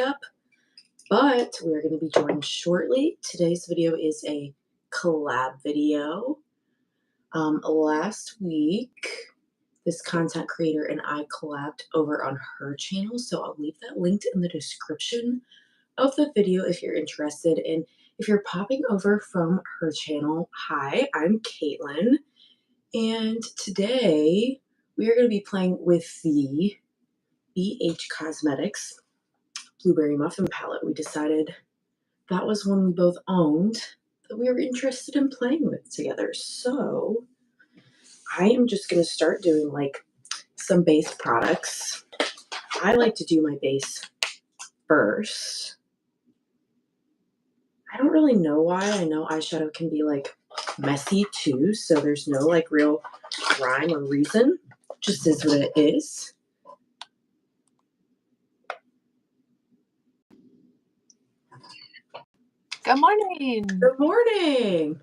makeup, but we're going to be joined shortly. Today's video is a collab video. Last week, this content creator and I collabed over on her channel, so I'll leave that linked in the description of the video if you're interested. And if you're popping over from her channel, hi, I'm Caitlin, and today we are going to be playing with the ABH Cosmetics Blueberry Muffin palette. We decided that was one we both owned that we were interested in playing with together. So I am just going to start doing like some base products. I like to do my base first. I don't really know why. I know eyeshadow can be like messy too, so there's no like real rhyme or reason. Just is what it is. Good morning. Good morning.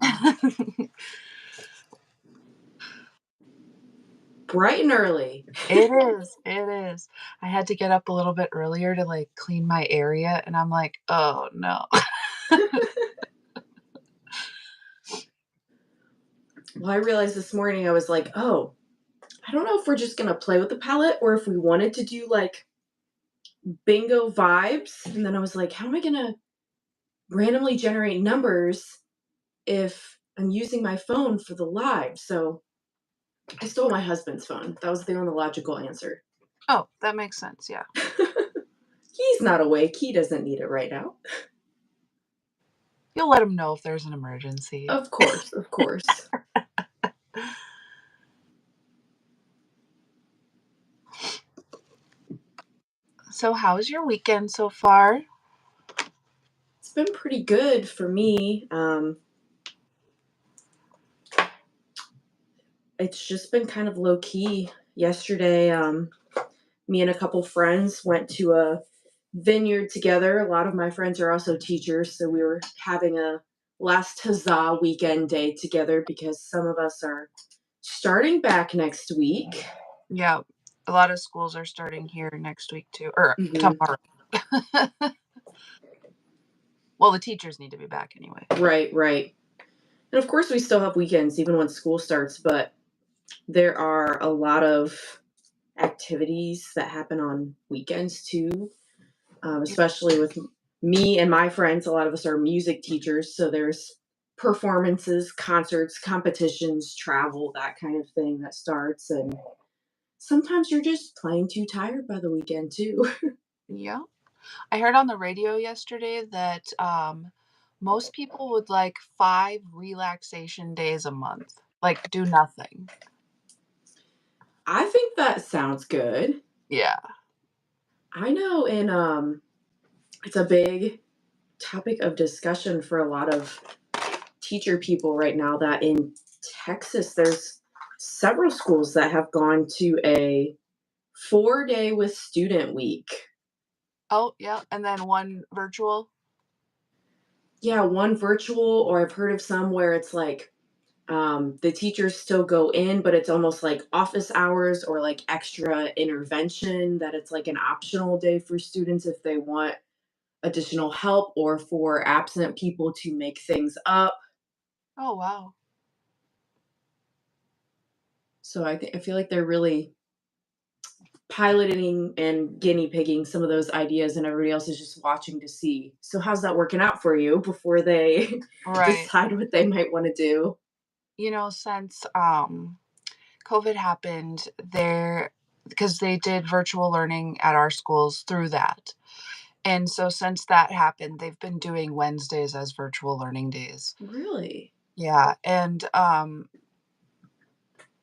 Bright and early. It is. It is. I had to get up a little bit earlier to like clean my area, and I'm like, oh no. Well, I realized this morning I was like, oh, I don't know if we're just going to play with the palette or if we wanted to do like bingo vibes. And then I was like, how am I going to randomly generate numbers if I'm using my phone for the live? So I stole my husband's phone. That was the only logical answer. Oh, that makes sense. Yeah. He's not awake. He doesn't need it right now. You'll let him know if there's an emergency. Of course. Of course. So how's your weekend so far? It's been pretty good for me. It's just been kind of low key. Yesterday, me and a couple friends went to a vineyard together. A lot of my friends are also teachers, so we were having a last huzzah weekend day together because some of us are starting back next week. Yeah, a lot of schools are starting here next week too, or tomorrow. Well, the teachers need to be back anyway. Right. And of course we still have weekends even when school starts, but there are a lot of activities that happen on weekends too, especially with me and my friends. A lot of us are music teachers, so there's performances, concerts, competitions, travel, that kind of thing that starts, and sometimes you're just plain too tired by the weekend too. Yeah. I heard on the radio yesterday that most people would like 5 relaxation days a month, like do nothing. I think that sounds good. Yeah. I know it's a big topic of discussion for a lot of teacher people right now that in Texas there's several schools that have gone to a 4-day with student week. Oh, yeah. And then 1 virtual. Yeah, 1 virtual, or I've heard of some where it's like the teachers still go in, but it's almost like office hours or like extra intervention, that it's like an optional day for students if they want additional help or for absent people to make things up. Oh, wow. So I feel like they're really piloting and guinea pigging some of those ideas, and everybody else is just watching to see. So how's that working out for you before they decide what they might want to do? You know, since COVID happened, because they did virtual learning at our schools through that. And so since that happened, they've been doing Wednesdays as virtual learning days. Really? Yeah. And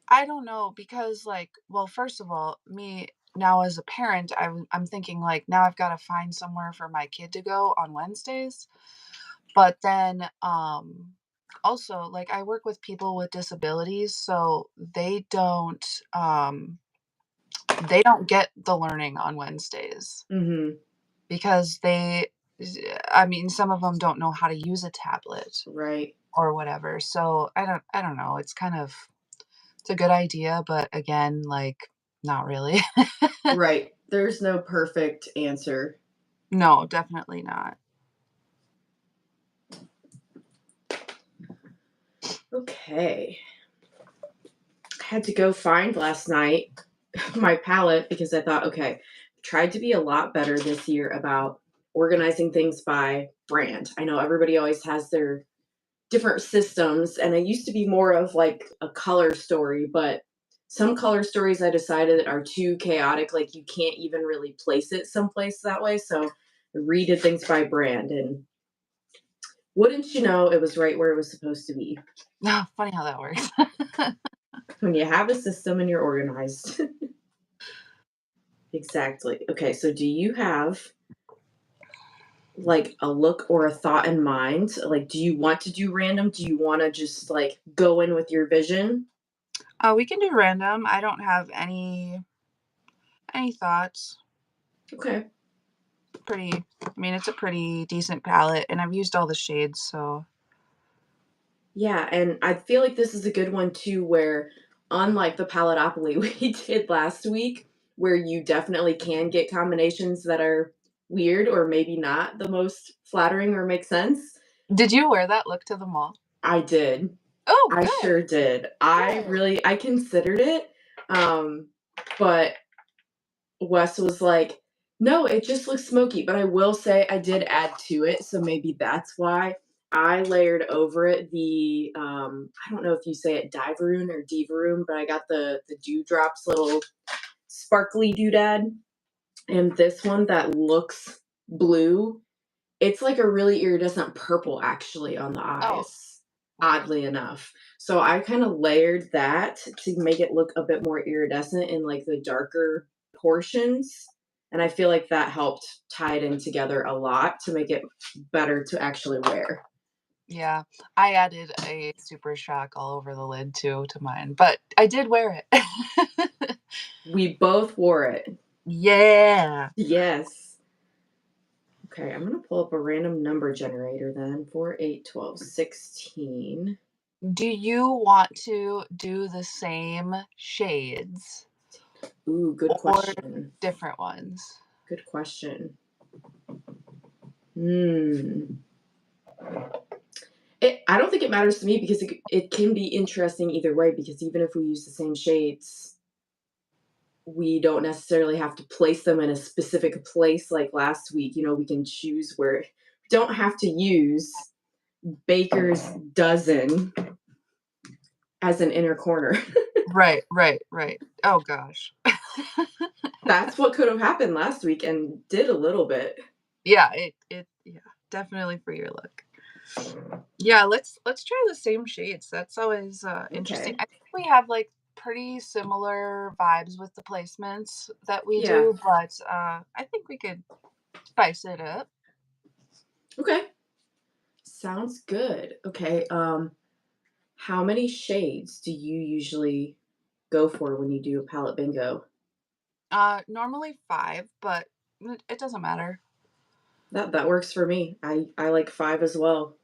I don't know, because like, well, first of all, me now as a parent, I'm thinking like now I've got to find somewhere for my kid to go on Wednesdays. But then also like I work with people with disabilities, so they don't get the learning on Wednesdays. Mm-hmm. Because some of them don't know how to use a tablet. Right. Or whatever. So I don't know. It's a good idea, but again, like not really. Right. There's no perfect answer. No, definitely not. Okay. I had to go find last night my palette because I thought, okay, tried to be a lot better this year about organizing things by brand. I know everybody always has their different systems, and I used to be more of like a color story, but some color stories I decided are too chaotic, like you can't even really place it someplace that way. So I redid things by brand, and wouldn't you know, it was right where it was supposed to be. No, funny how that works. When you have a system and you're organized. Exactly. Okay, so do you have like a look or a thought in mind? Like, do you want to do random? Do you want to just like go in with your vision? We can do random. I don't have any thoughts. Okay. I mean, it's a pretty decent palette, and I've used all the shades, so. Yeah, and I feel like this is a good one too, where unlike the Paletopoly we did last week, where you definitely can get combinations that are weird or maybe not the most flattering or make sense. Did you wear that look to the mall? I did. Oh, I good, sure did. good. I considered it, um, but Wes was like, "No, it just looks smoky." But I will say I did add to it, so maybe that's why I layered over it the I don't know if you say it Diveroon or Divaroon, but I got the Dewdrops little sparkly doodad, and this one that looks blue. It's like a really iridescent purple actually on the Oh, eyes, weird. oddly enough. So I kind of layered that to make it look a bit more iridescent in like the darker portions. And I feel like that helped tie it in together a lot to make it better to actually wear. Yeah, I added a super shock all over the lid too to mine, but I did wear it. We both wore it. Yeah. Yes. Okay, I'm going to pull up a random number generator then. 4, 8, 12, 16. Do you want to do the same shades Ooh, good or question. different ones? Good question. Hmm. I don't think it matters to me because it can be interesting either way because even if we use the same shades, we don't necessarily have to place them in a specific place like last week. You know, we can choose where we don't have to use Baker's dozen as an inner corner. Right, right, right. Oh gosh. That's what could have happened last week and did a little bit. Yeah, yeah, definitely for your look. Yeah, let's try the same shades. That's always interesting. Okay. I think we have like pretty similar vibes with the placements that we Yeah. do, but I think we could spice it up. Okay. Sounds good. Okay. How many shades do you usually go for when you do a palette bingo? Normally 5, but it doesn't matter. That works for me. I like 5 as well.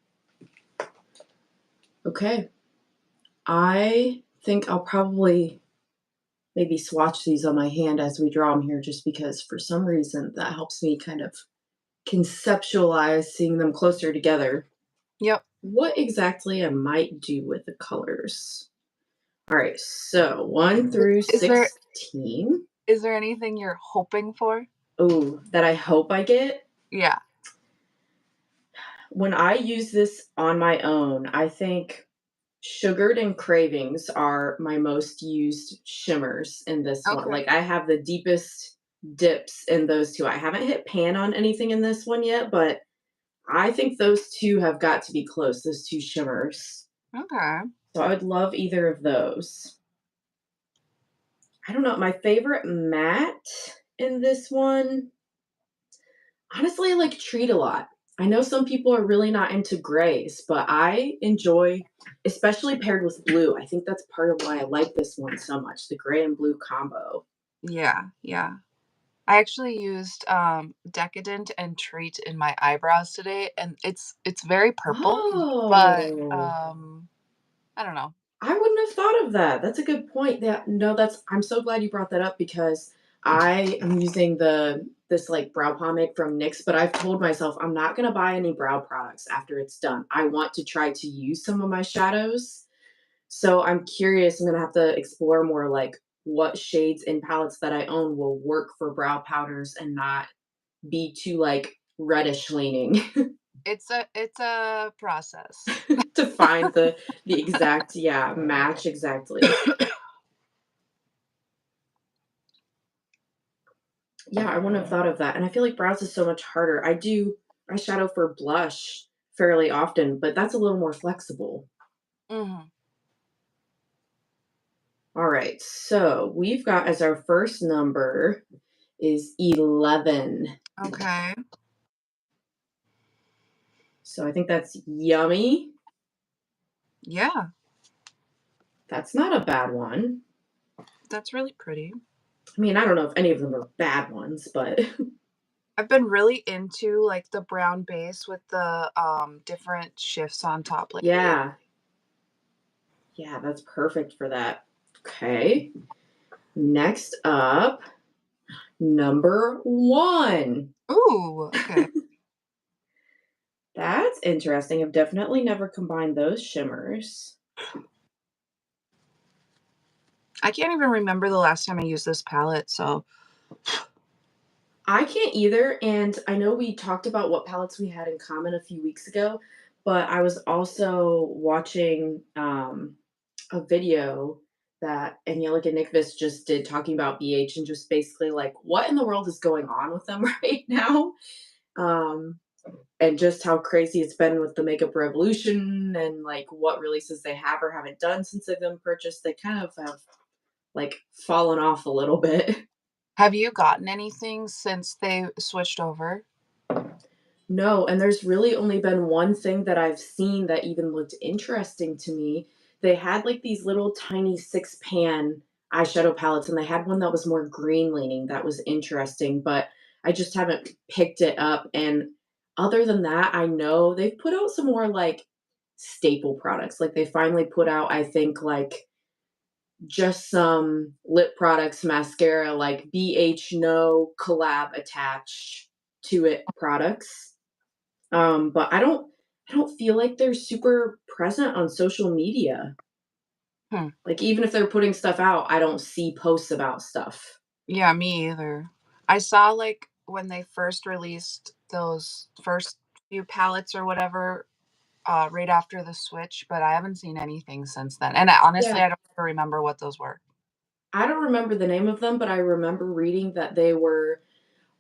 Okay. I think I'll probably maybe swatch these on my hand as we draw them here just because for some reason that helps me kind of conceptualize seeing them closer together. Yep. What exactly I might do with the colors. All right, so 1 through Is there 16. is there anything you're hoping for? Oh, that I hope I get. Yeah. When I use this on my own, I think Sugared and Cravings are my most used shimmers in this one. Okay. Like, I have the deepest dips in those 2. I haven't hit pan on anything in this one yet, but I think those 2 have got to be close, those 2 shimmers. Okay. So I would love either of those. I don't know, my favorite matte in this one, honestly, I like Treat a lot. I know some people are really not into grays, but I enjoy, especially paired with blue. I think that's part of why I like this one so much, the gray and blue combo. Yeah, yeah. I actually used Decadent and Treat in my eyebrows today, and it's very purple, but Oh, I don't know. I wouldn't have thought of that. That's a good point. I'm so glad you brought that up because I am using the this like brow pomade from NYX, but I've told myself I'm not going to buy any brow products after it's done. I want to try to use some of my shadows. So I'm curious. I'm going to have to explore more like what shades and palettes that I own will work for brow powders and not be too like reddish leaning. It's a process. To find the exact match exactly. Yeah, I wouldn't have thought of that. And I feel like brows is so much harder. I do eyeshadow for blush fairly often, but that's a little more flexible. Mm-hmm. All right, so we've got as our first number is 11. Okay. So I think that's Yummy. Yeah, That's not a bad one. that's really pretty. I mean, I don't know if any of them are bad ones, but I've been really into like the brown base with the different shifts on top lately. yeah. Yeah, that's perfect for that. Okay. Next up, number 1. Ooh, okay. That's interesting. I've definitely never combined those shimmers. I can't even remember the last time I used this palette, so I can't either, and I know we talked about what palettes we had in common a few weeks ago, but I was also watching a video that Angelica Nickvis just did talking about BH and just basically like what in the world is going on with them right now. Um, and just how crazy it's been with the makeup revolution and like what releases they have or haven't done since they've been purchased. They kind of have like fallen off a little bit. have you gotten anything since they switched over? No, and there's really only been one thing that I've seen that even looked interesting to me. They had like these little tiny 6-pan eyeshadow palettes, and they had one that was more green leaning that was interesting, but I just haven't picked it up. And other than that, I know they've put out some more like staple products. Like they finally put out, I think, like just some lip products, mascara, like BH no collab attached to it products. But I don't feel like they're super present on social media. Hmm. Like even if they're putting stuff out, I don't see posts about stuff. Yeah, me either. I saw like when they first released those first few palettes or whatever, right after the switch, but I haven't seen anything since then. And honestly, Yeah. I don't even remember what those were. I don't remember the name of them, but I remember reading that they were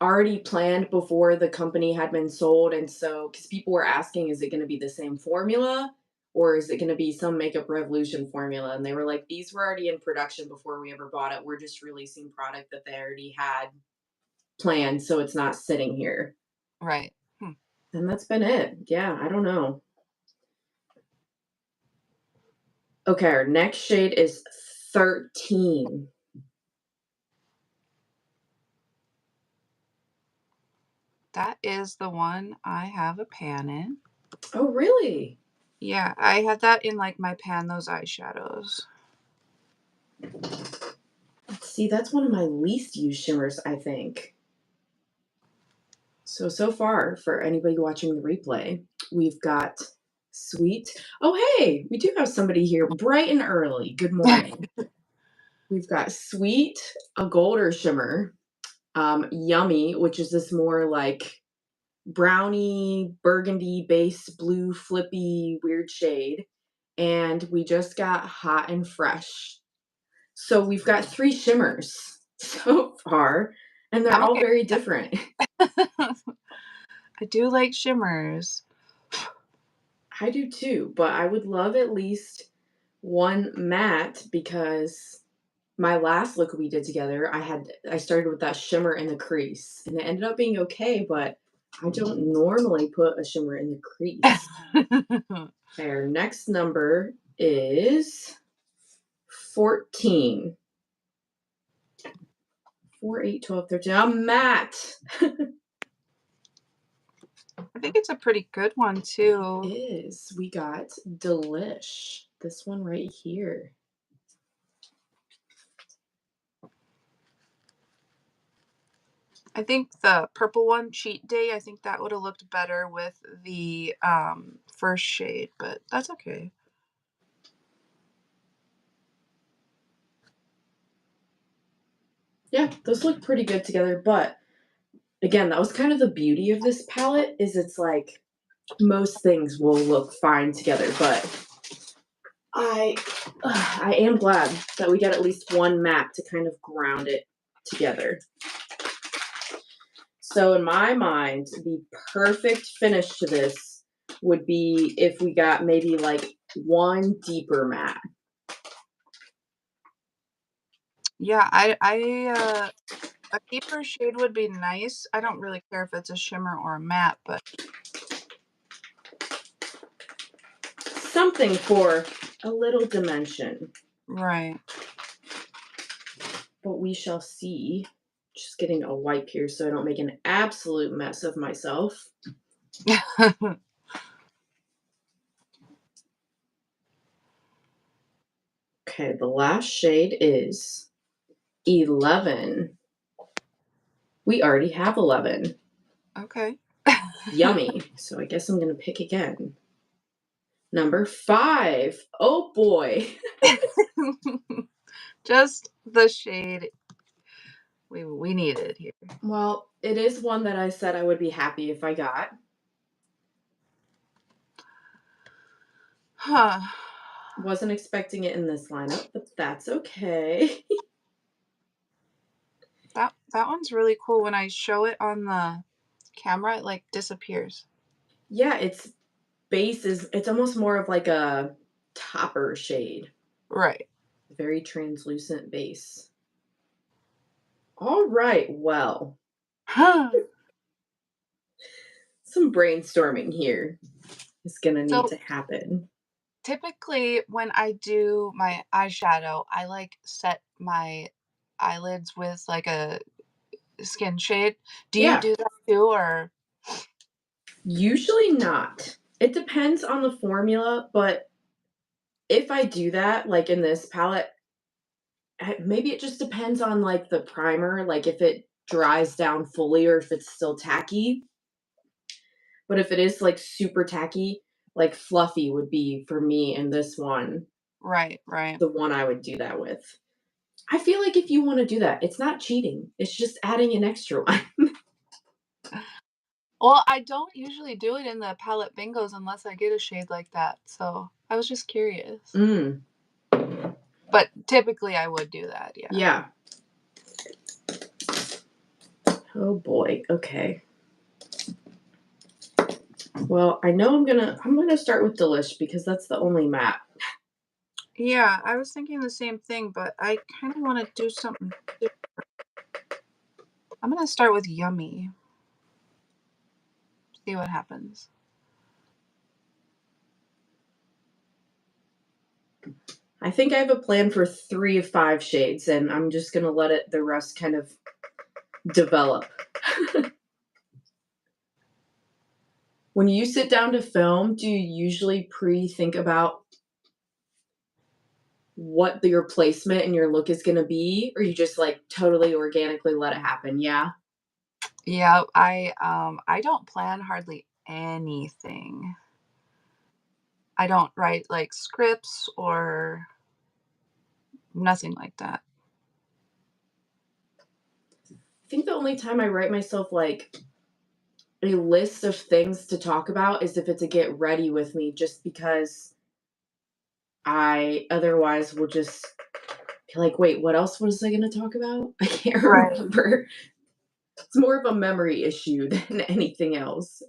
already planned before the company had been sold. And so, because people were asking, is it going to be the same formula or is it going to be some Makeup Revolution formula? And they were like, these were already in production before we ever bought it. We're just releasing product that they already had planned. So it's not sitting here. Right. Hmm. And that's been it. Yeah, I don't know. Okay, our next shade is 13. That is the one I have a pan in. Oh, really? Yeah, I had that in like my pan those eyeshadows. Let's see, that's one of my least used shimmers, I think. So far, for anybody watching the replay, we've got Sweet. Oh, hey, we do have somebody here bright and early. Good morning. We've got Sweet, a golder shimmer. Yummy, which is this more like brownie, burgundy base, blue, flippy, weird shade. And we just got Hot and Fresh. So we've got 3 shimmers so far, and they're I'm all okay. very different. I do like shimmers. I do too, but I would love at least one matte because my last look we did together, I started with that shimmer in the crease, and it ended up being okay, but I don't normally put a shimmer in the crease. Okay, our next number is 14. 4, 8, 12, 13. I'm matte. I think it's a pretty good one too. It is. We got Delish. This one right here. I think the purple one, Cheat Day, I think that would have looked better with the first shade, but that's okay. Yeah, those look pretty good together, but again, that was kind of the beauty of this palette, is it's like most things will look fine together, but I am glad that we got at least one matte to kind of ground it together. So in my mind, the perfect finish to this would be if we got maybe like one deeper matte. Yeah, a deeper shade would be nice. I don't really care if it's a shimmer or a matte, but Something for a little dimension. right. But we shall see. Just getting a wipe here so I don't make an absolute mess of myself. Okay, the last shade is 11. We already have 11. Okay. Yummy. So I guess I'm going to pick again. Number 5. Oh boy. Just the shade we needed here. Well, it is one that I said I would be happy if I got. Huh. Wasn't expecting it in this lineup, but that's okay. That one's really cool. When I show it on the camera, it like disappears. Yeah, its base it's almost more of like a topper shade. Right. Very translucent base. All right, well, some brainstorming here is gonna need So to happen. typically when I do my eyeshadow, I like set my eyelids with like a skin shade. Do you Yeah, do that too, or usually not. It depends on the formula, but if I do that, like in this palette, maybe it just depends on like the primer, like if it dries down fully or if it's still tacky. But if it is like super tacky, like fluffy would be for me in this one, right, right. the one I would do that with. I feel like if you want to do that, it's not cheating. It's just adding an extra one. Well, I don't usually do it in the palette bingos unless I get a shade like that. So I was just curious. Mm, But typically I would do that, yeah. yeah. Oh boy. Okay. Well, I know I'm gonna start with Delish because that's the only matte. Yeah, I was thinking the same thing, but I kind of want to do something different. I'm gonna start with Yummy. See what happens. I think I have a plan for 3 of 5 shades, and I'm just gonna let the rest kind of develop. When you sit down to film, do you usually pre-think about what your placement and your look is gonna be, or you just like totally organically let it happen? Yeah. Yeah, I don't plan hardly anything. I don't write like scripts or nothing like that. I think the only time I write myself like a list of things to talk about is if it's a get ready with me, just because I otherwise will just be like, wait, what else was I going to talk about? I can't Right. remember. It's more of a memory issue than anything else.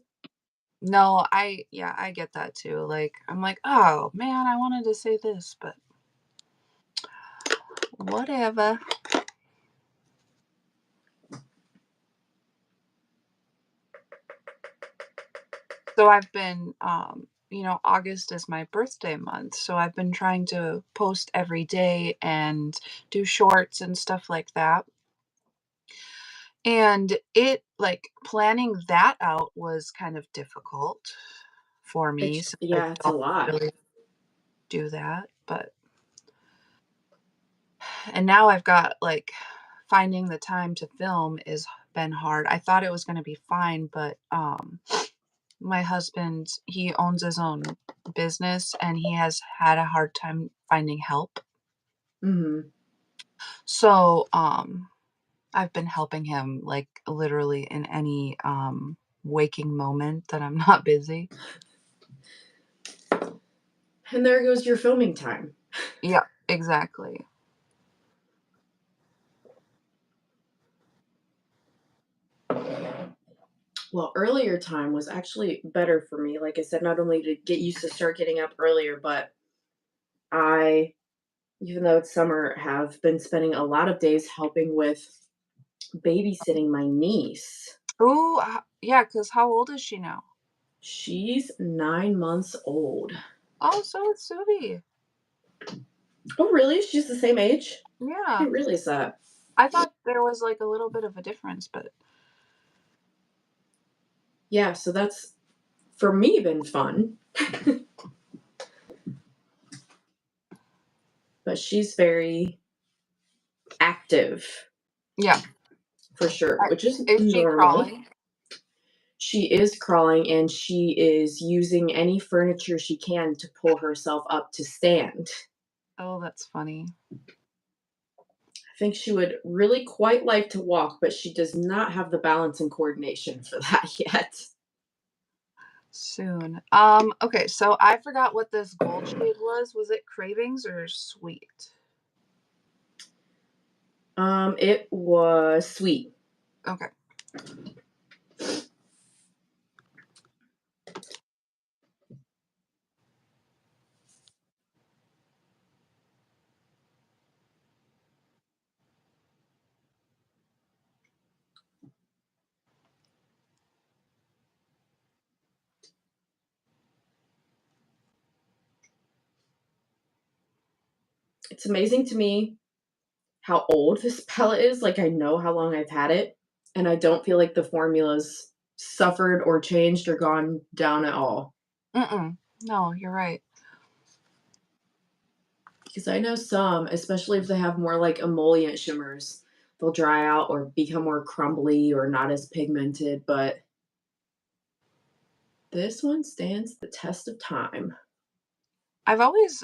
No, yeah, I get that too. Like I'm like, "Oh, man, I wanted to say this, but whatever." So I've been August is my birthday month, so I've been trying to post every day and do shorts and stuff like that. And it like planning that out was kind of difficult for me since I Yeah, it's a don't lot. really do that, but and now I've got like finding the time to film is been hard. I thought it was gonna be fine, but, my husband, he owns his own business, and he has had a hard time finding help. Mhm. So, I've been helping him, like, literally in any, waking moment that I'm not busy. And there goes your filming time. Yeah, exactly. Well, earlier time was actually better for me. Like I said, not only to get used to start getting up earlier, but I, even though it's summer, have been spending a lot of days helping with babysitting my niece. Ooh, yeah, 'cause how old is she now? She's 9 months old. Oh, so is Subi. Oh, really? She's the same age? I Yeah. didn't realize that. I thought there was, like, a little bit of a difference, but Yeah, so that's for me been fun. But she's very active yeah. for sure, which is Is she normal. crawling? She is crawling and she is using any furniture she can to pull herself up to stand. Oh, that's funny. I think she would really quite like to walk, but she does not have the balance and coordination for that yet. Soon. Okay, so I forgot what this gold shade was. Was it Cravings or Sweet? It was sweet. Okay. It's amazing to me how old this palette is. Like, I know how long I've had it, and I don't feel like the formula's suffered or changed or gone down at all. Mm-mm. No, you're right. Because I know some, especially if they have more like emollient shimmers, they'll dry out or become more crumbly or not as pigmented, but this one stands the test of time. I've always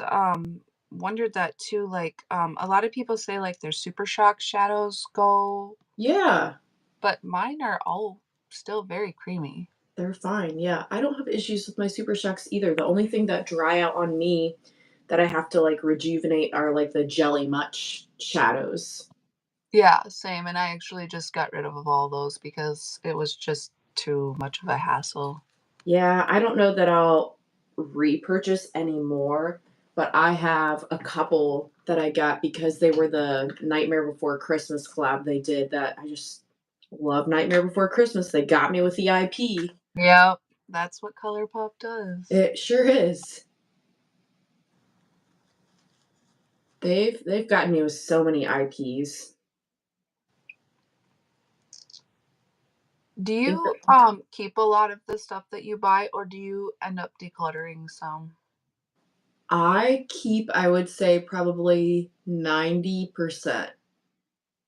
wondered that too. Like, a lot of people say like their super shock shadows go, Yeah, but mine are all still very creamy. they're fine. Yeah, I don't have issues with my Super Shocks either. The only thing that dry out on me that I have to like rejuvenate are like the Jelly Much shadows. Yeah, same. And I actually just got rid of all those because it was just too much of a hassle. Yeah, I don't know that I'll repurchase anymore, but I have a couple that I got because they were the Nightmare Before Christmas collab they did that I just love Nightmare Before Christmas. They got me with the IP. Yep, that's what ColourPop does. It sure is. They've gotten me with so many IPs. Do Think you keep a lot of the stuff that you buy or do you end up decluttering some? I keep, I would say, probably 90%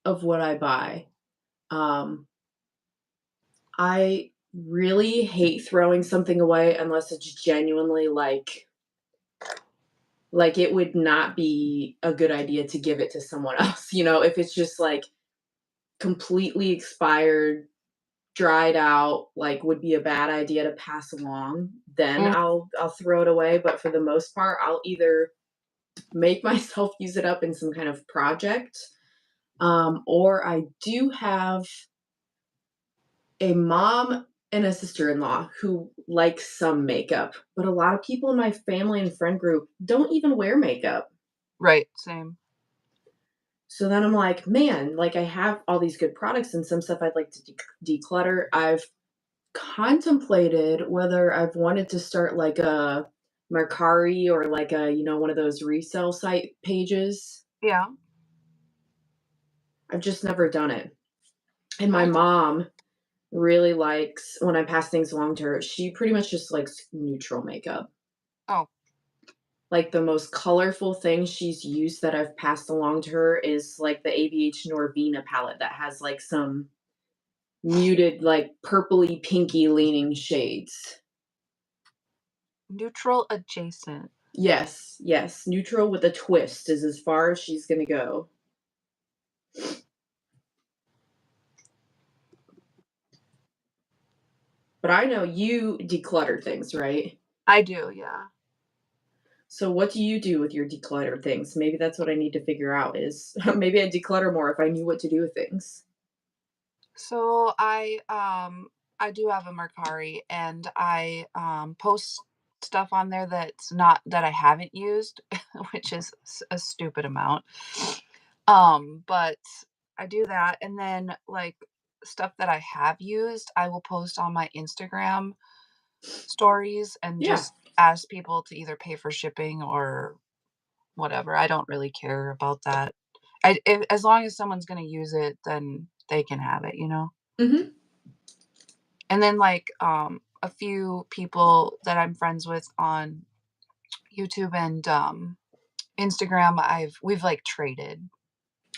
of what I buy. Um, I really hate throwing something away unless it's genuinely like it would not be a good idea to give it to someone else. If it's just like completely expired, dried out, like would be a bad idea to pass along, then Mm, I'll throw it away, but for the most part, I'll either make myself use it up in some kind of project, or I do have a mom and a sister-in-law who like some makeup, but a lot of people in my family and friend group don't even wear makeup. right, same. So then I'm like, man, like I have all these good products and some stuff I'd like to declutter. I've contemplated whether I've wanted to start like a Mercari or like one of those resale site pages. Yeah. I've just never done it. And my Mm. mom really likes when I pass things along to her, she pretty much just likes neutral makeup. Oh, Like the most colorful thing she's used that I've passed along to her is like the ABH Norvina palette that has like some muted, like purpley pinky leaning shades. Neutral adjacent. Yes, yes. Neutral with a twist is as far as she's gonna go. But I know you declutter things, right? I do, yeah. So what do you do with your decluttered things? Maybe that's what I need to figure out is maybe I declutter more if I knew what to do with things. So I do have a Mercari, and I post stuff on there that's not that I haven't used, which is a stupid amount. But I do that, and then like stuff that I have used, I will post on my Instagram stories and Yeah. just ask people to either pay for shipping or whatever. I don't really care about that. As long as someone's gonna use it, then they can have it, you know? Mhm. And then, like, a few people that I'm friends with on YouTube and, Instagram, we've, like, traded.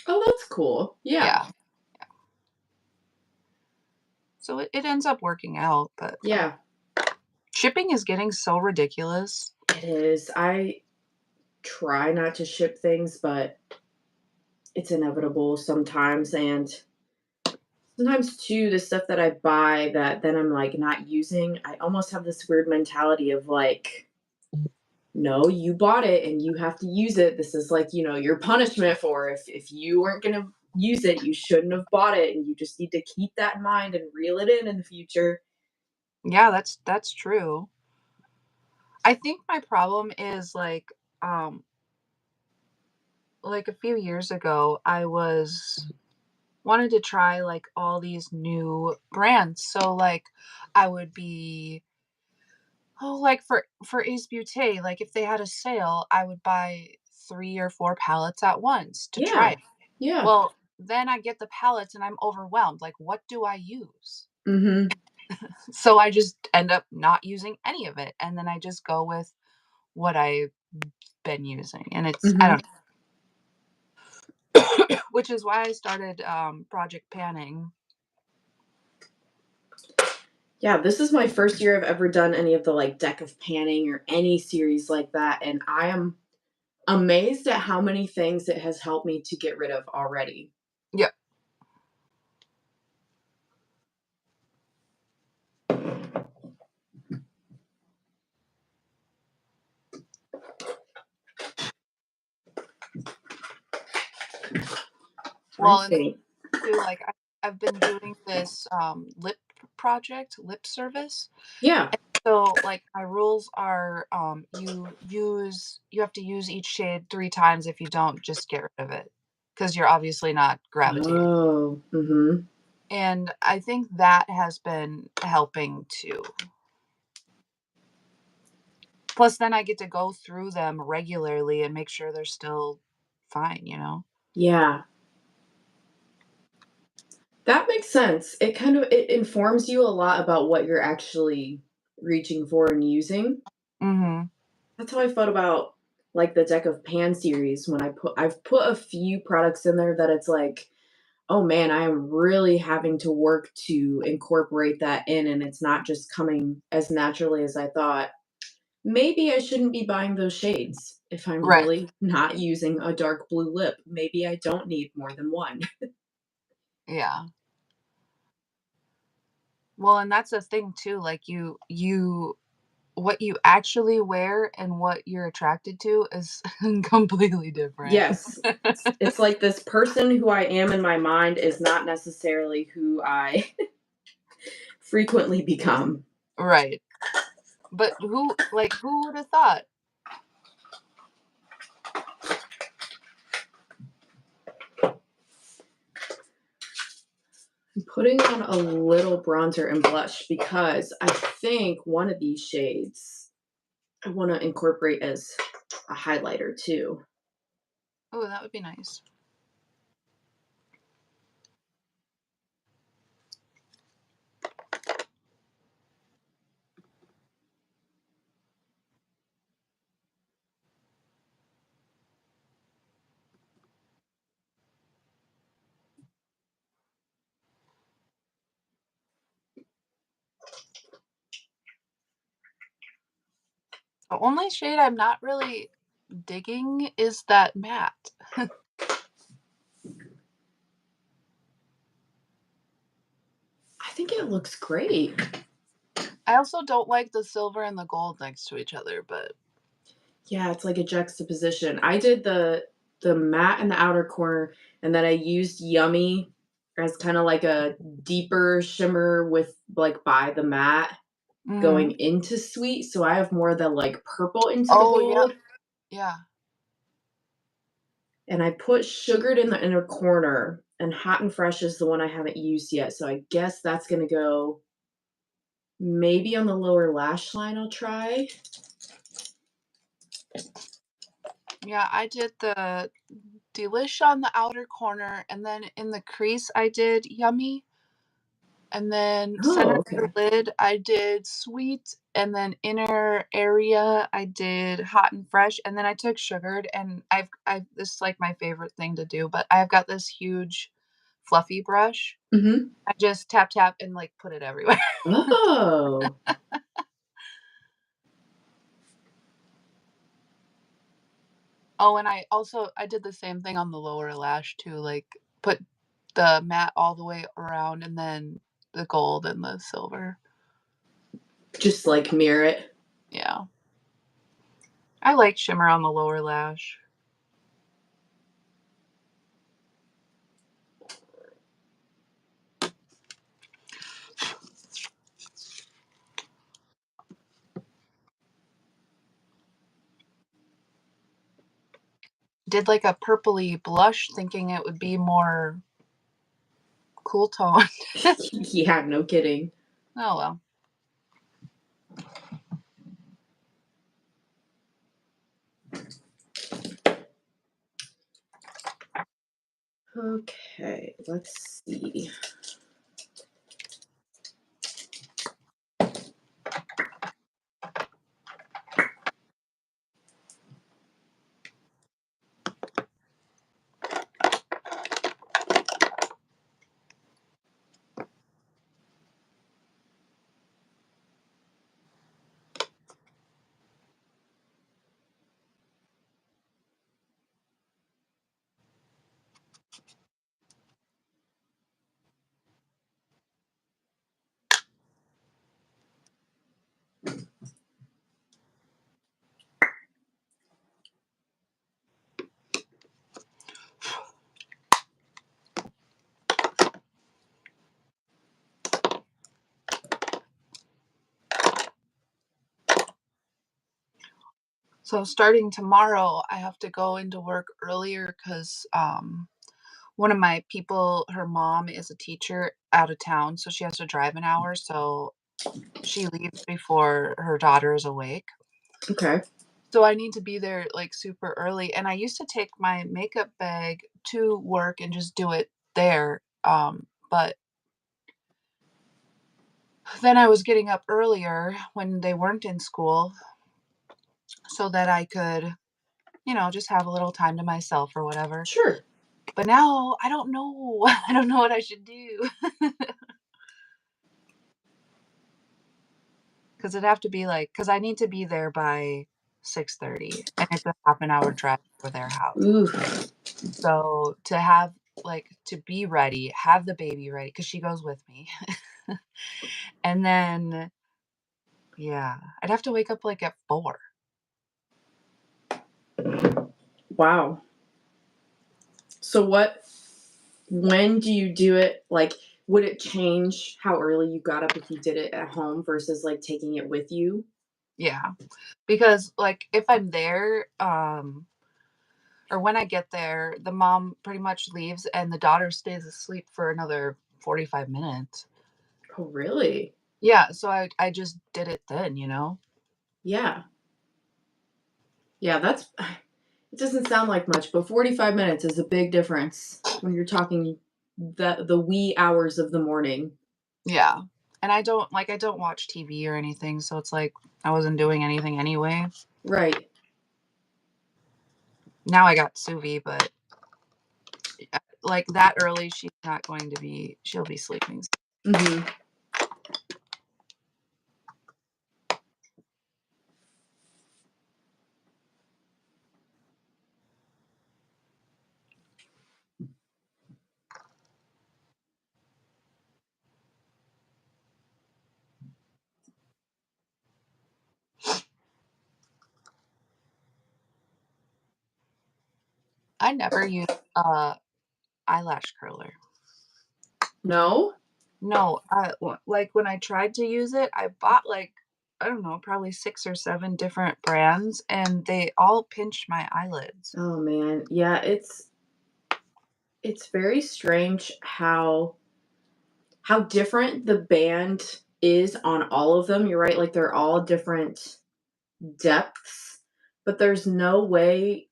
Oh, that's cool. Yeah. Yeah. So it ends up working out, but Yeah. shipping is getting so ridiculous. It is. I try not to ship things, but it's inevitable sometimes. And sometimes too, the stuff that I buy that then I'm like not using, I almost have this weird mentality of like, no, you bought it and you have to use it. This is like, your punishment for if you weren't gonna use it, you shouldn't have bought it. And you just need to keep that in mind and reel it in the future. Yeah, that's true. I think my problem is, like, a few years ago, I wanted to try, like, all these new brands. So, like, I would be oh, like, for Ace Beauté, like, if they had a sale, I would buy 3 or 4 palettes at once to try Yeah. it. Yeah. Well, then I get the palettes and I'm overwhelmed, like, what do I use? Mm-hmm. So I just end up not using any of it, and then I just go with what I've been using, and it's I Mm-hmm. don't which is why I started, Project Panning. Yeah, this is my first year I've ever done any of the like deck of panning or any series like that. And I am amazed at how many things it has helped me to get rid of already. Yep. I Well, and think. too, like, I've been doing this, lip service. Yeah. So, like, my rules are, you have to use each shade 3 times. If you don't, just get rid of it, because 'cause you're obviously not gravitating. Oh. Mm-hmm. And I think that has been helping too. Plus, then I get to go through them regularly and make sure they're still fine, you know? Yeah. That makes sense. It informs you a lot about what you're actually reaching for and using. Mhm. That's how I felt about like the deck of pan series when I've put a few products in there that it's like, oh man, I am really having to work to incorporate that in, and it's not just coming as naturally as I thought. Maybe I shouldn't be buying those shades if I'm Right. really not using a dark blue lip. Maybe I don't need more than one. Yeah. Well, and that's the thing too, like, you what you actually wear and what you're attracted to is completely different. Yes. It's like this person who I am in my mind is not necessarily who I frequently become. Right. But who would have thought? I'm putting on a little bronzer and blush because I think one of these shades I want to incorporate as a highlighter too. Oh, that would be nice. The only shade I'm not really digging is that matte. I think it looks great. I also don't like the silver and the gold next to each other, but Yeah, it's like a juxtaposition. I did the matte in the outer corner, and then I used Yummy as kind of like a deeper shimmer with like by the matte going into sweet. So I have more of the like purple into the gold. Yeah. And I put Sugared in the inner corner, and Hot and Fresh is the one I haven't used yet. So I guess that's going to go maybe on the lower lash line. I'll try. Yeah, I did the Delish on the outer corner, and then in the crease I did Yummy, and then center Oh, of the okay. lid I did Sweet, and then inner area I did Hot and Fresh, and then I took Sugared, and I've this is like my favorite thing to do, but I've got this huge fluffy brush. Mm-hmm. I just tap and like put it everywhere. Oh. Oh, and I did the same thing on the lower lash too, like put the matte all the way around and then the gold and the silver. Just like mirror it. Yeah. I like shimmer on the lower lash. Did like a purpley blush thinking it would be more cool tone. Yeah, no kidding. Oh well. Okay, let's see. So starting tomorrow, I have to go into work earlier because one of my people, her mom is a teacher out of town, so she has to drive an hour. So she leaves before her daughter is awake. Okay. So I need to be there like super early. And I used to take my makeup bag to work and just do it there. But then I was getting up earlier when they weren't in school so that I could, just have a little time to myself or whatever. Sure. But now I don't know. I don't know what I should do. Because it'd have to be like, because I need to be there by 6:30 and it's a half an hour drive for their house. Ooh. So to have to be ready, have the baby ready, because she goes with me. And then, yeah, I'd have to wake up like at 4. Wow. So when do you do it? Like, would it change how early you got up if you did it at home versus like taking it with you? Yeah. Because like if I'm there, or when I get there, the mom pretty much leaves and the daughter stays asleep for another 45 minutes. Oh, really? Yeah, so I just did it then. Yeah. Yeah, it doesn't sound like much, but 45 minutes is a big difference when you're talking the wee hours of the morning. Yeah. And I don't watch TV or anything, so it's like I wasn't doing anything anyway. Right. Now I got Suvi, but like that early, she'll be sleeping. Mm-hmm. I never use eyelash curler. No? No, like when I tried to use it, I bought like, I don't know, probably 6 or 7 different brands and they all pinched my eyelids. Oh man. Yeah, it's very strange how different the band is on all of them. You're right, like they're all different depths, but there's no way.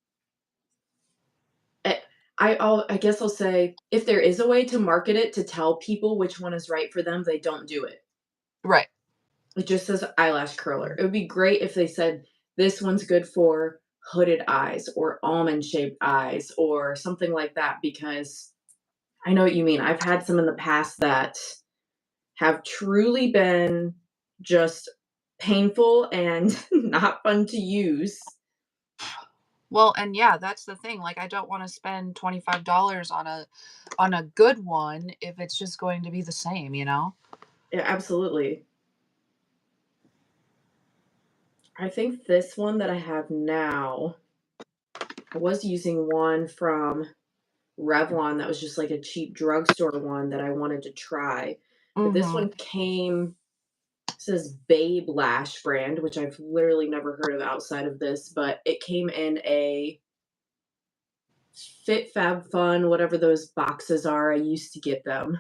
eh, I guess I'll say if there is a way to market it to tell people which one is right for them, they don't do it. Right. It just says eyelash curler. It would be great if they said this one's good for hooded eyes or almond shaped eyes or something like that because I know what you mean. I've had some in the past that have truly been just painful and not fun to use. Well, and yeah, that's the thing. Like I don't want to spend $25 on a good one if it's just going to be the same, you know? Yeah, absolutely. I think this one that I have now, I was using one from Revlon that was just like a cheap drugstore one that I wanted to try. But this Mhm. one came, says Babe Lash brand, which I've literally never heard of outside of this, but it came in a Fit Fab Fun, whatever those boxes are. I used to get them.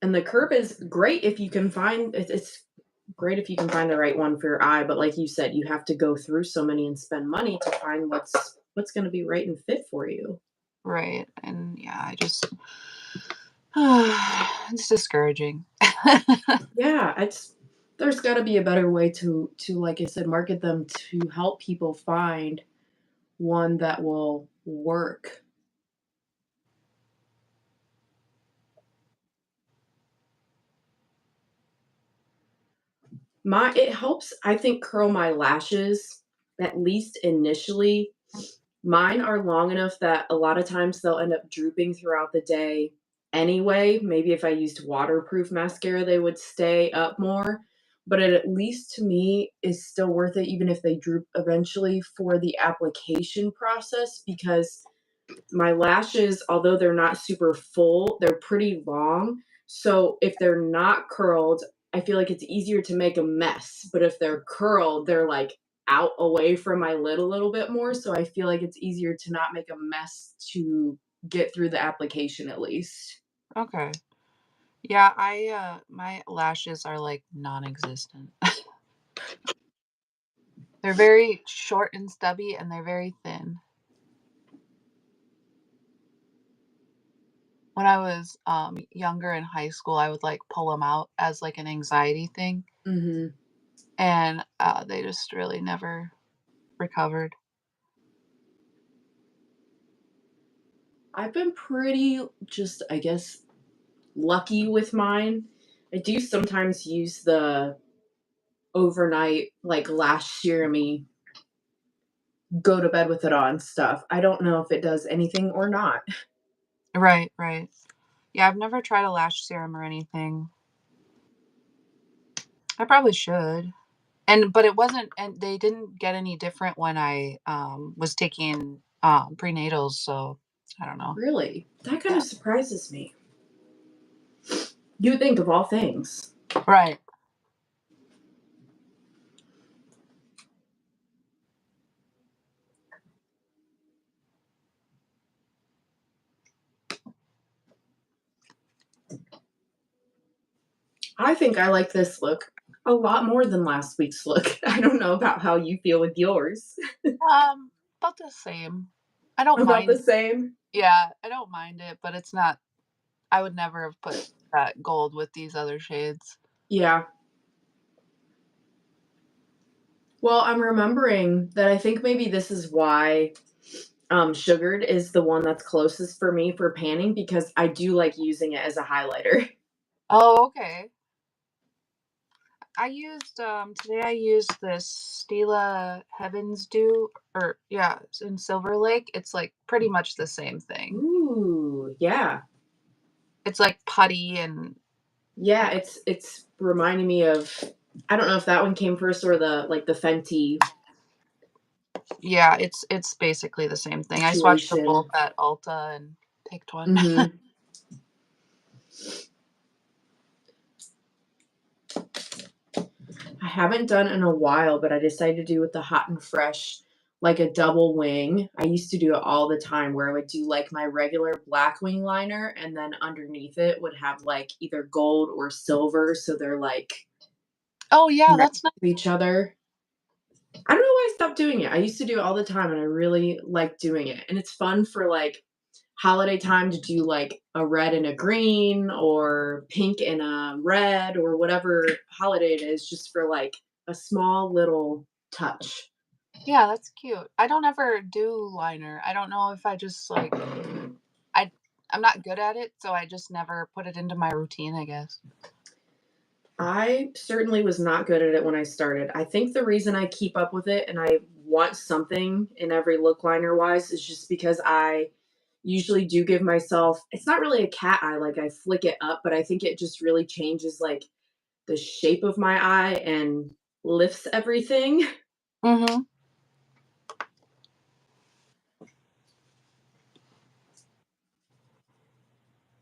And the curve is great if you can find it's great if you can find the right one for your eye, but like you said, you have to go through so many and spend money to find what's going to be right and fit for you. Right. And yeah, I just it's discouraging. Yeah, it's there's got to be a better way to like I said market them to help people find one that will work. My it helps I think curl my lashes at least initially. Mine are long enough that a lot of times they'll end up drooping throughout the day anyway. Maybe if I used waterproof mascara, they would stay up more. But it at least to me is still worth it, even if they droop eventually for the application process, because my lashes, although they're not super full, they're pretty long. So if they're not curled, I feel like it's easier to make a mess. But if they're curled, they're like out away from my lid a little bit more. So I feel like it's easier to not make a mess to get through the application at least. Okay. Yeah, my lashes are like non-existent. They're very short and stubby and they're very thin. When I was younger in high school, I would like pull them out as like an anxiety thing Hmm. and they just really never recovered. I've been pretty just, I guess, lucky with mine. I do sometimes use the overnight like lash serum go to bed with it on stuff. I don't know if it does anything or not. Right, right. Yeah, I've never tried a lash serum or anything. I probably should. And but it wasn't and they didn't get any different when I was taking prenatals, so I don't know. Really? That kind Yeah. of surprises me. You would think of all things. Right. I think I like this look a lot more than last week's look. I don't know about how you feel with yours. About the same. I don't About the mind. same? Yeah, I don't mind it, but it's not I would never have put that gold with these other shades. Yeah. Well, I'm remembering that I think maybe this is why Sugared is the one that's closest for me for panning because I do like using it as a highlighter. Oh, okay. Today I used this Stila Heavens Dew or yeah, it's in Silver Lake. It's like pretty much the same thing. Ooh, yeah. It's like putty and Yeah, it's reminding me of I don't know if that one came first or the like the Fenty Yeah, it's basically the same thing. I swatched them both situation. at Ulta and picked one. Mm-hmm. I haven't done in a while, but I decided to do with the Hot and Fresh, like a double wing. I used to do it all the time where I would do like my regular black wing liner and then underneath it would have like either gold or silver. So they're like Oh, yeah, next that's nice. to each other. I don't know why I stopped doing it. I used to do it all the time and I really like doing it. And it's fun for like holiday time to do like a red and a green or pink and a red or whatever holiday it is, just for like a small little touch. Yeah, that's cute. I don't ever do liner. I don't know if I just, like I I'm not good at it, so I just never put it into my routine, I guess. I certainly was not good at it when I started. I think the reason I keep up with it and I want something in every look liner wise is just because I usually do give myself, it's not really a cat eye, like I flick it up, but I think it just really changes like the shape of my eye and lifts everything. Mhm.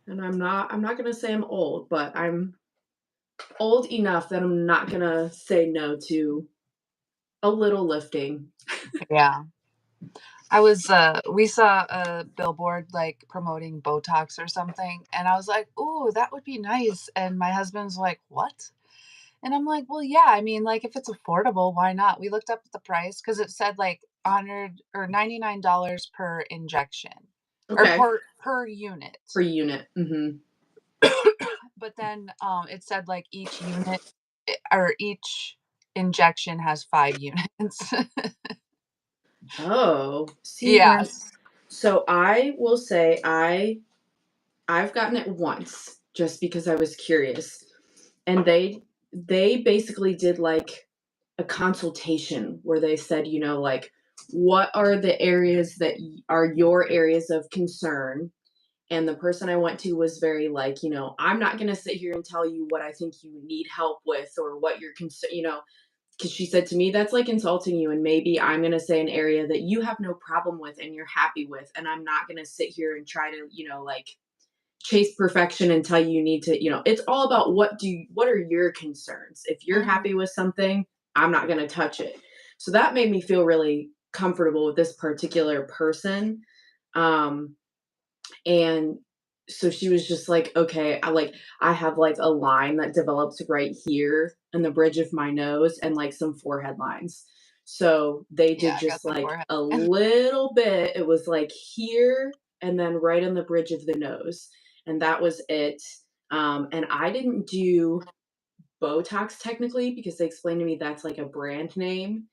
And I'm not going to say I'm old, but I'm old enough that I'm not going to say no to a little lifting. Yeah. We saw a billboard, like, promoting Botox or something, and I was like, "Ooh, that would be nice," and my husband's like, "What?" And I'm like, "Well, yeah, I mean, like, if it's affordable, why not?" We looked up the price because it said, like, 100 or $99 per injection or Okay. per unit. Per unit. Hmm. But then, it said, like, each unit or each injection has 5 units. Oh, see, when Yes. so I will say I've gotten it once just because I was curious. And they basically did like a consultation where they said, like what are the areas that are your areas of concern? And the person I went to was very like, I'm not going to sit here and tell you what I think you need help with or what you're concerned, because she said to me, that's like insulting you. And maybe I'm going to say an area that you have no problem with and you're happy with. And I'm not going to sit here and try to, like chase perfection and tell you you need to, it's all about what are your concerns? If you're Mhm. happy with something, I'm not going to touch it. So that made me feel really comfortable with this particular person. Um, and so she was just like, okay, I have like a line that develops right here in the bridge of my nose and like some forehead lines. So they Yeah, did I got just the like forehead. a little bit. It was like here and then right on the bridge of the nose. And that was it. And I didn't do Botox technically because they explained to me that's like a brand name.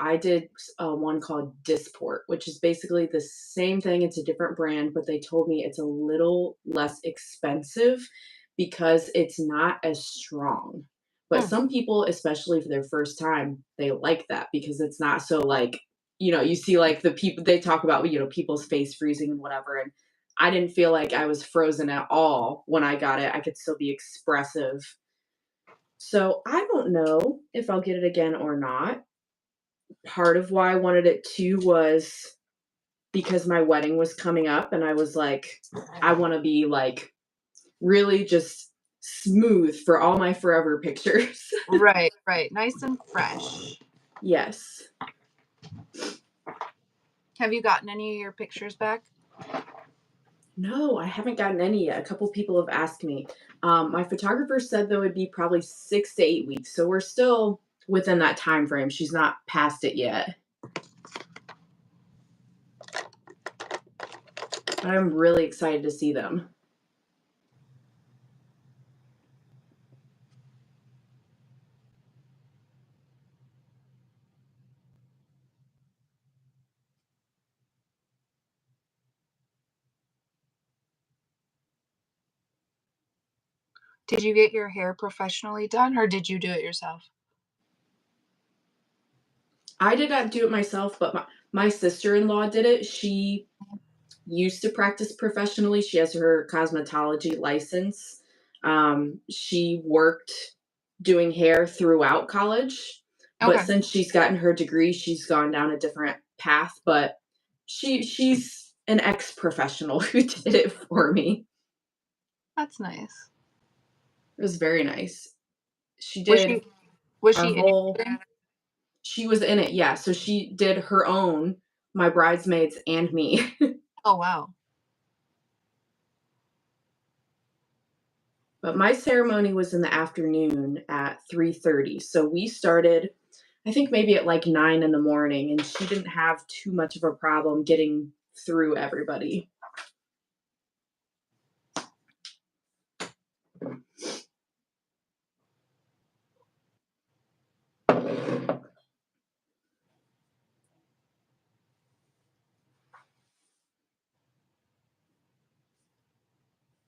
I did one called Disport, which is basically the same thing. It's a different brand, but they told me it's a little less expensive because it's not as strong. But Hmm. some people, especially for their first time, they like that because it's not so like, you see like the people they talk about, people's face freezing and whatever. And I didn't feel like I was frozen at all when I got it. I could still be expressive. So I don't know if I'll get it again or not. Part of why I wanted it too was because my wedding was coming up and I was like, I want to be like really just smooth for all my forever pictures. Right, right. Nice and fresh. Yes. Have you gotten any of your pictures back? No, I haven't gotten any yet. A couple people have asked me. My photographer said though it'd be probably 6 to 8 weeks, so we're still within that time frame. She's not past it yet. But I'm really excited to see them. Did you get your hair professionally done or did you do it yourself? I did not do it myself, but my sister-in-law did it. She used to practice professionally. She has her cosmetology license. She worked doing hair throughout college, But since she's gotten her degree, she's gone down a different path. But she's an ex-professional who did it for me. That's nice. It was very nice. She did was she in your wedding? She was in it, yeah. So she did her own, my bridesmaids and me. Oh, wow. But my ceremony was in the afternoon at 3:30. So we started, I think maybe at like 9 in the morning, and she didn't have too much of a problem getting through everybody.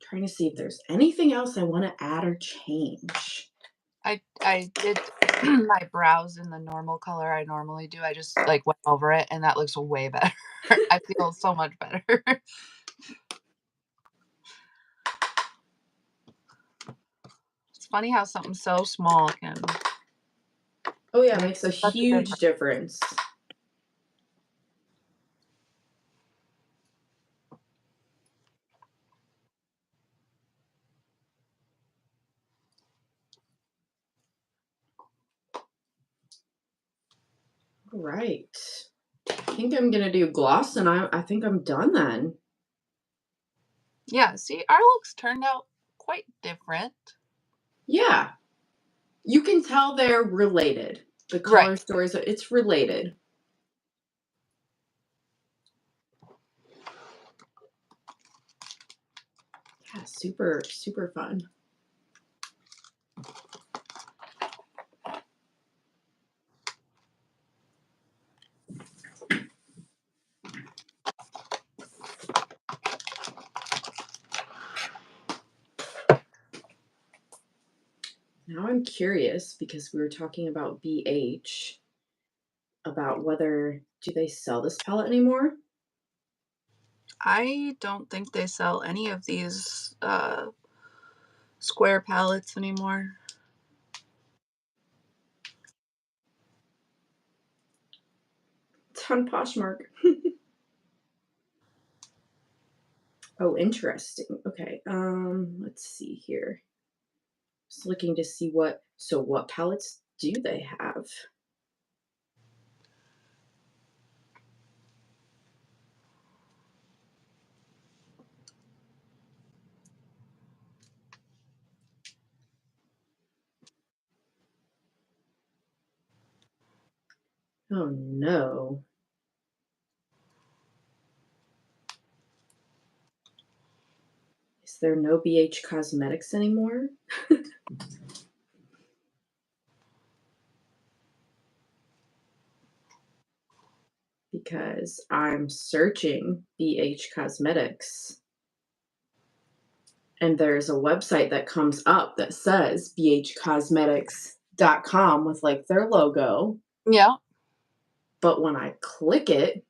Trying to see if there's anything else I want to add or change. I did my brows in the normal color I normally do. I just like went over it, and that looks way better. I feel so much better. It's funny how something so small can. Oh yeah, it makes a huge difference. All right. I think I'm going to do gloss, and I think I'm done then. Yeah, see, our looks turned out quite different. Yeah. You can tell they're related. The color stories, it's related. Yeah, super, super fun. Now I'm curious, because we were talking about BH, about whether, do they sell this palette anymore? I don't think they sell any of these square palettes anymore. It's on Poshmark. Oh, interesting. Okay, let's see here. Just looking to see what palettes do they have? Oh no. Is there no BH Cosmetics anymore? Because I'm searching BH Cosmetics, and there's a website that comes up that says bhcosmetics.com with like their logo. Yeah. But when I click it,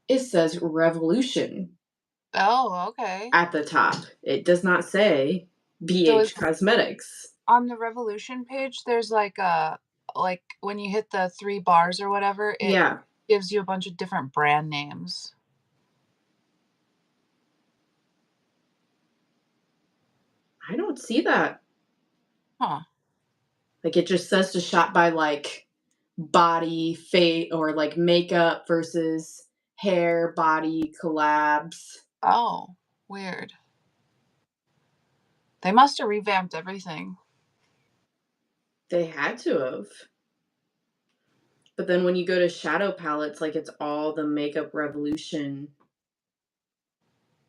it says Revolution. Oh, okay. At the top. It does not say BH Cosmetics. On the Revolution page, there's like when you hit the 3 bars or whatever, it gives you a bunch of different brand names. I don't see that. Huh. Like, it just says to shop by like body, face, or like makeup versus hair, body, collabs. Oh, weird. They must have revamped everything. They had to have. But then when you go to shadow palettes, like, it's all the Makeup Revolution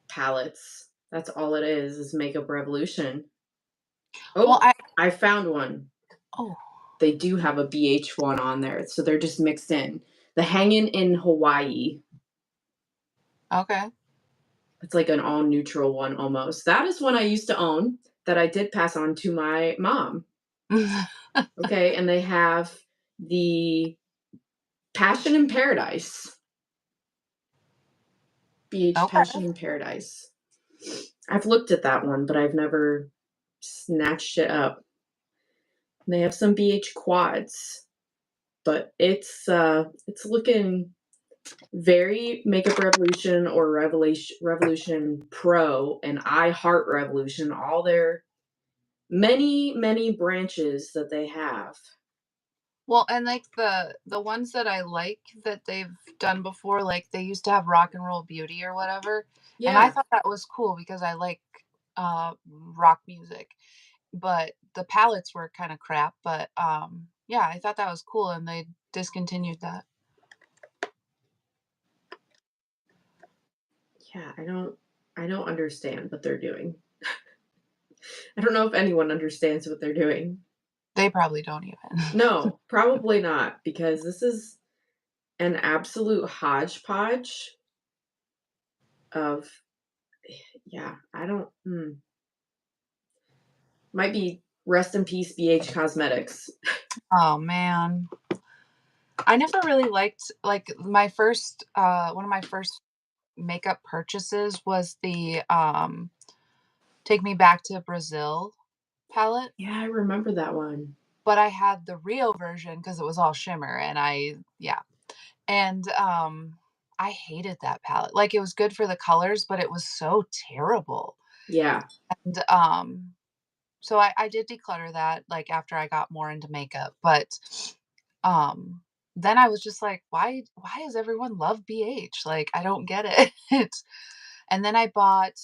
palettes. That's all it is Makeup Revolution. Oh, well, I found one. Oh. They do have a BH one on there, so they're just mixed in. The Hangin' in Hawaii. Okay. It's like an all neutral one almost. That is one I used to own that I did pass on to my mom. Okay, and they have the Passion in Paradise. BH Passion in Paradise. I've looked at that one, but I've never snatched it up. They have some BH quads, but it's looking very Makeup Revolution or Revolution Pro and I Heart Revolution, all their many branches that they have. Well, and like the ones that I like that they've done before, like they used to have Rock and Roll Beauty or whatever, and I Yeah. thought that was cool because I like rock music. But the palettes were kind of crap, but yeah, I thought that was cool and they discontinued that. Yeah, I don't understand what they're doing. I don't know if anyone understands what they're doing. They probably don't even. No, probably not, because this is an absolute hodgepodge of, yeah, I don't, might be rest in peace, BH Cosmetics. Oh man. I never really liked, like, my first one of my first makeup purchases was the Take Me Back to Brazil palette, Yeah, I remember that one. but I had the Rio version because it was all shimmer and yeah. And I hated that palette. Like, it was good for the colors, but it was so terrible. Yeah. And so I did declutter that, like, after I got more into makeup, but um then I was just like, why does everyone love BH? Like, I don't get it. And then I bought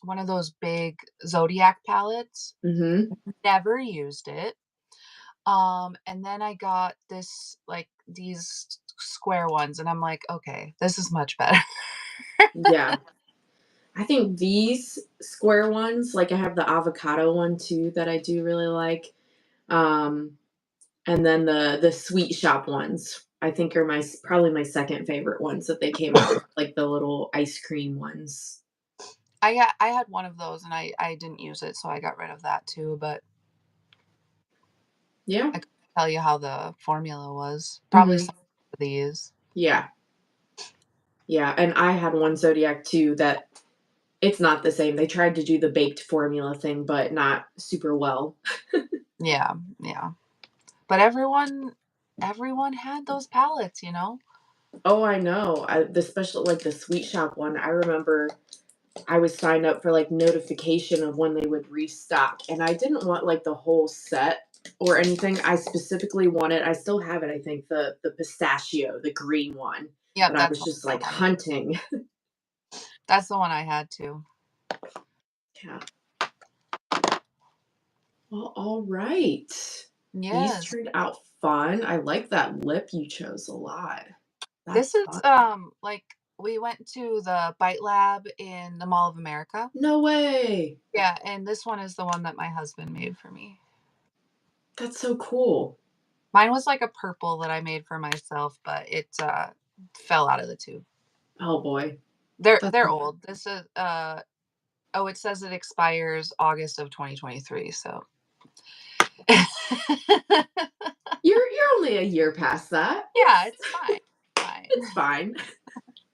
one of those big Zodiac palettes. Mm-hmm. Never used it. And then I got this, like, these square ones, and I'm like, okay, this is much better. Yeah. I think these square ones, like I have the avocado one too that I do really like. Um, and then the sweet shop ones, I think are probably my second favorite ones that they came out with, like the little ice cream ones. I had one of those and I didn't use it, so I got rid of that too, but Yeah. I couldn't tell you how the formula was. Probably Hmm. some of these. Yeah. Yeah. And I had one Zodiac too that it's not the same. They tried to do the baked formula thing, but not super well. Yeah, yeah. But everyone had those palettes, you know? Oh, I know. The special, like the sweet shop one, I remember I was signed up for like notification of when they would restock, and I didn't want like the whole set or anything. I specifically wanted, I still have it, I think, the pistachio, the green one. Yep, But I that's was what just I like had. hunting. That's the one I had too. Yeah. Well, all right. These Yes. turned out fun. I like that lip you chose a lot. This That's is fun. like, we went to the Bite Lab in the Mall of America. No way. Yeah, and this one is the one that my husband made for me. That's so cool. Mine was like a purple that I made for myself, but it fell out of the tube. Oh boy. That's They're old. This is oh, it says it expires August of 2023, so you're only a year past that. yeah, it's fine. Fine. It's fine.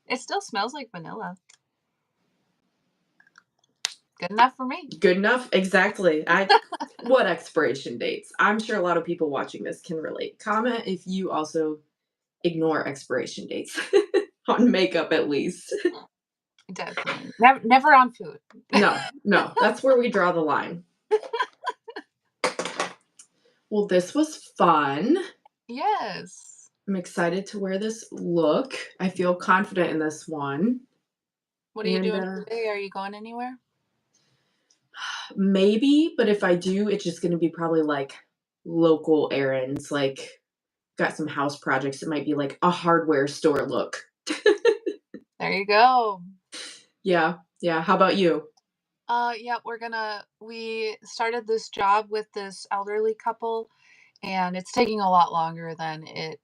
It still smells like vanilla. Good enough for me. Good enough? Exactly. What expiration dates? I'm sure a lot of people watching this can relate. Comment if you also ignore expiration dates on makeup at least. Definitely. Never on food. No, that's where we draw the line. Well, this was fun. Yes. I'm excited to wear this look. I feel confident in this one. What are you And doing today? Are you going anywhere? maybe, but if I do, it's just going to be probably like local errands, like got some house projects. It might be like a hardware store look. There you go. Yeah. Yeah. How about you? Yeah, we started this job with this elderly couple, and it's taking a lot longer than it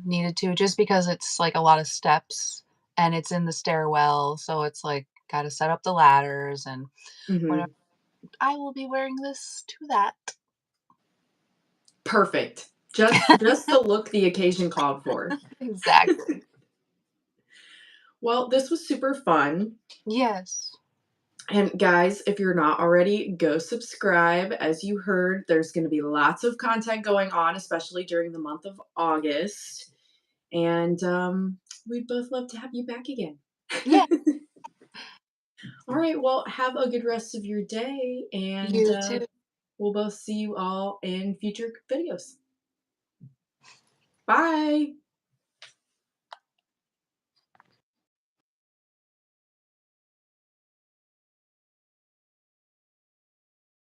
needed to, just because it's like a lot of steps and it's in the stairwell, so it's like got to set up the ladders and whatever. Hmm. I will be wearing this to that. Perfect. Just the look the occasion called for. Exactly. Well, this was super fun. Yes. And guys, if you're not already, go subscribe. As you heard, there's going to be lots of content going on, especially during the month of August. And we'd both love to have you back again. Yeah, All right. Well, have a good rest of your day. And you too. we'll both see you all in future videos. Bye.